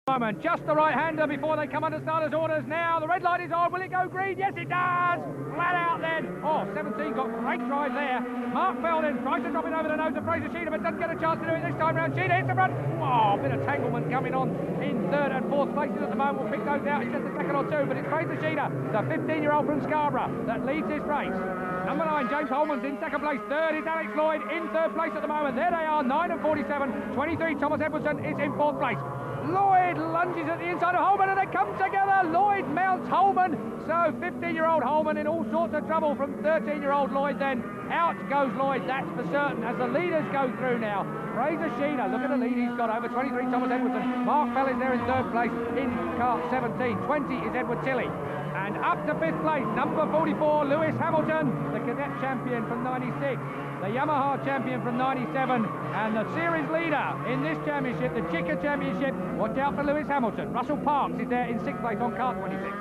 Moment. Just the right-hander before they come under starters' orders. Now the red light is on. Will it go green? Yes, it does. Flat out then. Oh, 17 got great drive there. Mark Felden tries to drop it over the nose of Fraser Sheeter, but doesn't get a chance to do it this time round. Sheeter hits the front. Oh, a bit of tanglement coming on in third and fourth places at the moment. We'll pick those out in just a second or two, but it's Fraser Sheeter, the 15-year-old from Scarborough, that leads this race. Number 9, James Holman's in second place. Third is Alex Lloyd in third place at the moment. There they are, 9 and 47. 23, Thomas Edwardson is in fourth place. Lloyd lunges at the inside of Holman and they come together. Lloyd mounts Holman. So 15-year-old Holman in all sorts of trouble from 13-year-old Lloyd then. Out goes Lloyd, that's for certain, as the leaders go through now. Fraser Sheeter, look at the lead he's got over 23, Thomas Edwardson. Mark Fell is there in third place in kart 17. 20 is Edward Tilley. And up to fifth place, number 44, Lewis Hamilton, the cadet champion from 96. The Yamaha champion from 97, and the series leader in this championship, the JICA championship. Watch out for Lewis Hamilton. Russell Parks is there in sixth place on kart 26.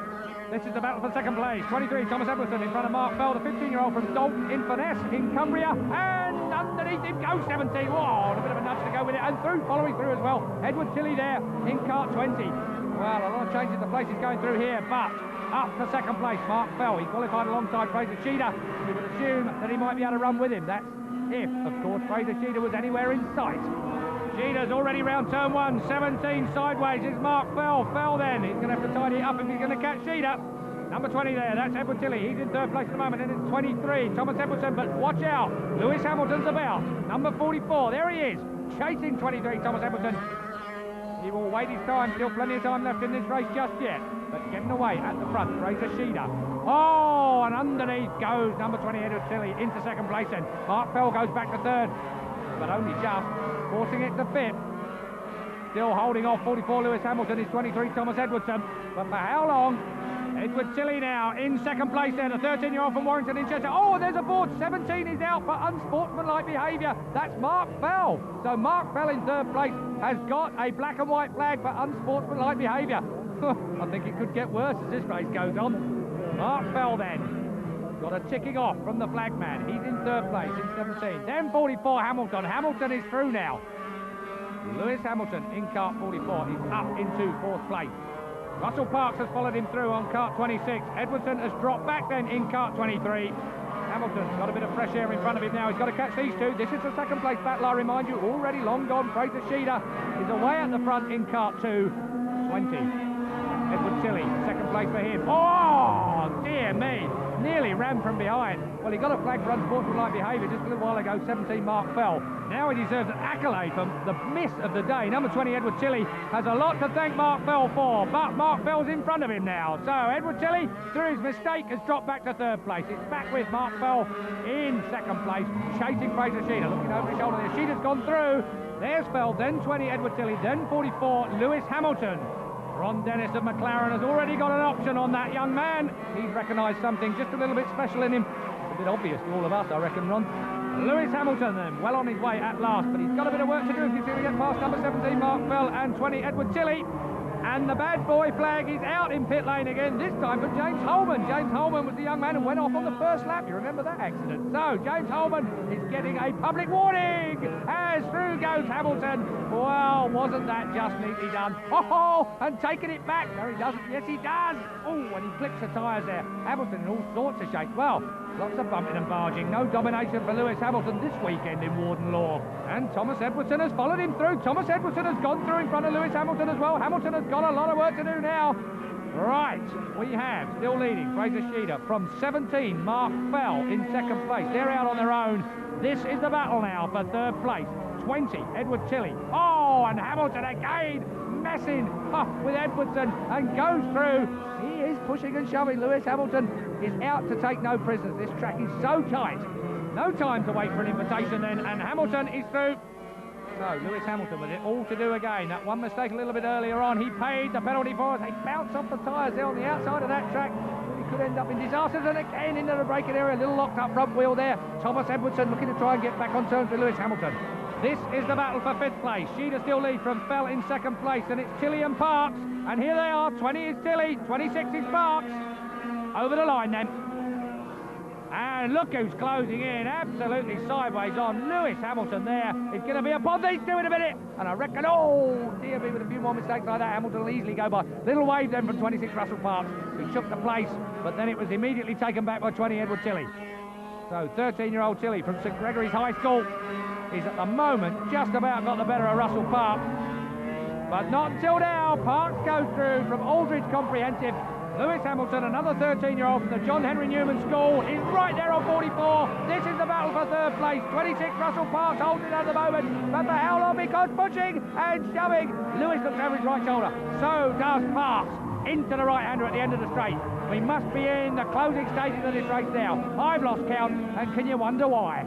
This is the battle for second place. 23, Thomas Edwardson in front of Mark Fell, the 15-year-old from Dalton Inverness in Cumbria, and underneath him goes 17. Whoa, a bit of a nudge to go with it, and following through as well. Edward Tilley there in kart 20. Well, a lot of changes the places going through here, but up to second place, Mark Fell. He qualified alongside Fraser Sheeter. You would assume that he might be able to run with him. That's if, of course, Fraser Sheeter was anywhere in sight. Sheeter's already round turn 1, 17 sideways is Mark Fell. Fell then, he's going to have to tidy it up if he's going to catch Sheeter. Number 20 there, that's Edward Tilley. He's in third place at the moment, and it's 23, Thomas Edwardson, but watch out, Lewis Hamilton's about. Number 44, there he is, chasing 23, Thomas Edwardson. He will wait his time, still plenty of time left in this race just yet. But getting away at the front, Fraser Sheeter. Oh, and underneath goes number 20, Edward Tilley, into second place then. Mark Fell goes back to third, but only just, forcing it to fifth. Still holding off 44, Lewis Hamilton, is 23, Thomas Edwardson. But for how long? Edward Tilley now in second place there, the 13-year-old from Warrington in Chester. Oh, there's a board. 17 is out for unsportsmanlike behaviour. That's Mark Fell. So Mark Fell in third place has got a black and white flag for unsportsmanlike behaviour. I think it could get worse as this race goes on. Mark Fell then got a ticking off from the flagman. He's in third place in 17. Then 44, Hamilton. Hamilton is through now. Lewis Hamilton in kart 44 is up into fourth place. Russell Parks has followed him through on kart 26. Edwardson has dropped back then in kart 23. Hamilton's got a bit of fresh air in front of him now. He's got to catch these two. This is the second place battle, I remind you. Already long gone. Fraser Sheeter is away at the front in kart 2. 20. Edward Tilley, second place for him. Oh, dear me. Nearly ran from behind. Well, he got a flag for unsportsmanlike behaviour just a little while ago. 17, Mark Fell. Now he deserves an accolade from the miss of the day. Number 20, Edward Tilley, has a lot to thank Mark Fell for, but Mark Fell's in front of him now. So Edward Tilley, through his mistake, has dropped back to third place. It's back with Mark Fell in second place, chasing Fraser Sheeter. Looking over his shoulder there. Sheeter's gone through. There's Fell, then 20, Edward Tilley, then 44, Lewis Hamilton. Ron Dennis of McLaren has already got an option on that young man. He's recognised something just a little bit special in him. It's a bit obvious to all of us, I reckon, Ron. Lewis Hamilton then, well on his way at last, but he's got a bit of work to do if he's going to get past number 17, Mark Fell, and 20, Edward Tilley. And the bad boy flag is out in pit lane again, this time for James Holman. James Holman was the young man who went off on the first lap. You remember that accident? So, James Holman is getting a public warning as through goes Hamilton. Well, wasn't that just neatly done? Oh, and taking it back. No, he doesn't. Yes, he does. Oh, and he flicks the tyres there. Hamilton in all sorts of shape. Well, lots of bumping and barging. No domination for Lewis Hamilton this weekend in Warden Law. And Thomas Edwardson has followed him through. Thomas Edwardson has gone through in front of Lewis Hamilton as well. Hamilton has got a lot of work to do now. Right, we have still leading Fraser Sheeter from 17, Mark Fell in second place. They're out on their own. This is the battle now for third place. 20, Edward Tilley. Oh, and Hamilton again messing with Edwardson and goes through. He is pushing and shoving. Lewis Hamilton is out to take no prisoners. This track is so tight. No time to wait for an invitation then, and Hamilton is through. So, Lewis Hamilton with it all to do again. That one mistake a little bit earlier on, he paid the penalty for it. They bounced off the tyres there on the outside of that track. He could end up in disasters, and again into the braking area. A little locked up front wheel there. Thomas Edwardson looking to try and get back on terms with Lewis Hamilton. This is the battle for fifth place. Sheeter still lead from Fell in second place, and it's Tilley and Parks. And here they are, 20 is Tilley, 26 is Parks. Over the line then. And And look who's closing in, absolutely sideways on. Lewis Hamilton there is going to be upon these two in a minute. And I reckon, oh, dear me, with a few more mistakes like that, Hamilton will easily go by. Little wave then from 26 Russell Parks. He took the place, but then it was immediately taken back by 20 Edward Tilley. So 13-year-old Tilley from St Gregory's High School is at the moment just about got the better of Russell Parks. But not until now. Parks goes through from Aldridge Comprehensive. Lewis Hamilton, another 13-year-old from the John Henry Newman School, is right there on 44. This is the battle for third place. 26 Russell Parks holds it at the moment. But for how long? Because pushing and shoving. Lewis looks over his right shoulder. So does Parks into the right-hander at the end of the straight. We must be in the closing stages of this race now. I've lost count, and can you wonder why?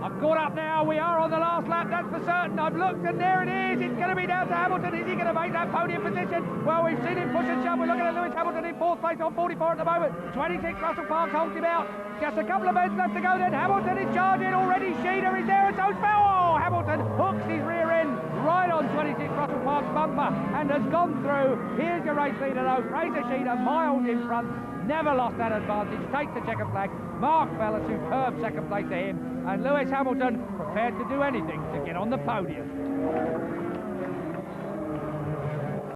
I've caught up now. We are on the last lap, that's for certain. I've looked, and there it is. It's going to be down to Hamilton. Is he going to make that podium position? Well, we've seen him push and shove. We're looking at Lewis Hamilton in fourth place on 44 at the moment. 26 Russell Parks holds him out. Just a couple of bends left to go then. Hamilton is charging already. Sheeder is there, and so Spell. Oh, Hamilton hooks his rear end right on 26 Russell Parks' bumper and has gone through. Here's your race leader though. Fraser Sheeder miles in front. Never lost that advantage. Takes the checker flag. Mark Bell, a superb second place to him. And Lewis Hamilton prepared to do anything to get on the podium.